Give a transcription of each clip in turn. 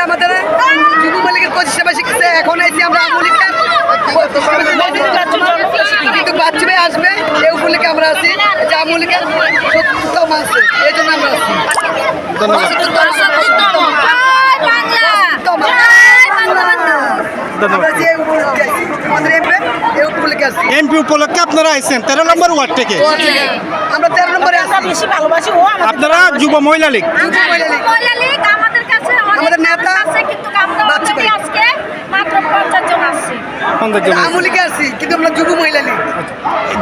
আমাদের যুবলীগের লীগের কোচ হিসেবে শিখেছে। এখন আইছি আমরা আমলিগের কিন্তু বাচ্চাবে আসবে এই উপলক্ষে আমরা আছি যে আমলিগের 70তম আছে, এই জন্য আমরা আছি। এমপি উপলক্ষে আপনারা আইছেন 13 নম্বর ওয়ার্ড থেকে। আমরা 13 নম্বরে আছি। আপনারা যুব মহিলা লীগ, আমাদের নেতা আজকে মাত্র 50 জন আসছে। 50 জন আমলিগে আছি কিন্তু আমরা যুব মহিলা লীগ।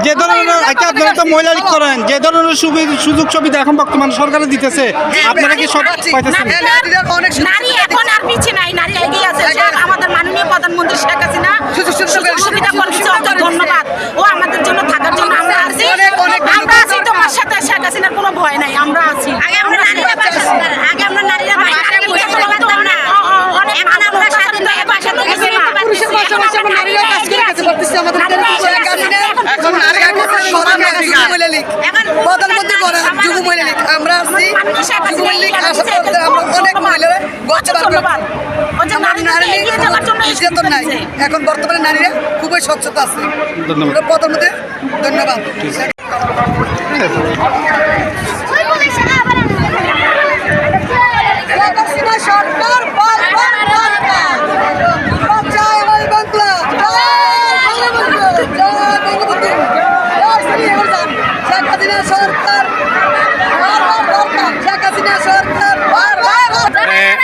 যে ধরনের আপনারা তো মহিলা লীগ করেন, যে ধরনের সুযোগ সুবিধা এখন বর্তমান সরকারে দিতেছে, আপনারা কি সব পাইতেছেন? নারী এখন আর পিছিয়ে নাই, নারী এগিয়ে আছে। আমাদের মাননীয় প্রধানমন্ত্রী শেখ হাসিনা সুযোগ সুবিধা করে দিচ্ছে। ধন্যবাদ। ও আমাদের জন্য থাকার জন্য আমরা আছি। আমরা আছি তোমার সাথে, শেখ হাসিনার কোনো ভয় নাই। আমরা আছি। আগে আমরা নারীরা প্রধানমন্ত্রী করেন যুব মহিলা লীগ, আমরা আছি যুব লীগ। অনেক মহিলারা নির্যাতন নাই। এখন বর্তমানে নারীরা খুবই স্বচ্ছতা আছে। প্রধানমন্ত্রী ধন্যবাদ।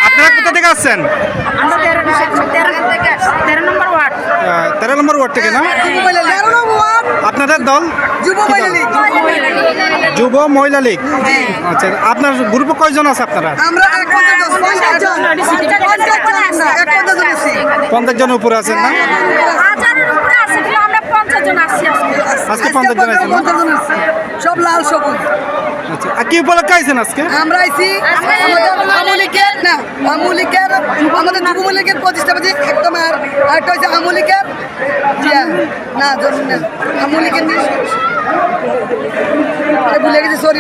আপনারা কোথা থেকে আসছেন? আমরা 13 নম্বর ওয়ার্ড। 13 নম্বর ওয়ার্ড থেকে না? আপনাদের দল যুব মহিলা লীগ। যুব মহিলা লীগ। আচ্ছা, আপনার গ্রুপে কয়জন আছে আপনারা? আমরা 50 জন উপরে আছেন না? হাজারের উপরে আছে, কিন্তু আমরা 50 জন আসছি আজকে 50 জন আছেন না? সব লাল সবুজ। আচ্ছা, আর কি উপলক্ষে আইছেন আজকে? আমরা আইছি আমলিগের না, আমলিগের আমাদের যুব লীগের প্রতিষ্ঠাবাদী একদম। আর একটা হচ্ছে আমলিগের না জন্য আমলিগের ভুলে গেছি, সরি।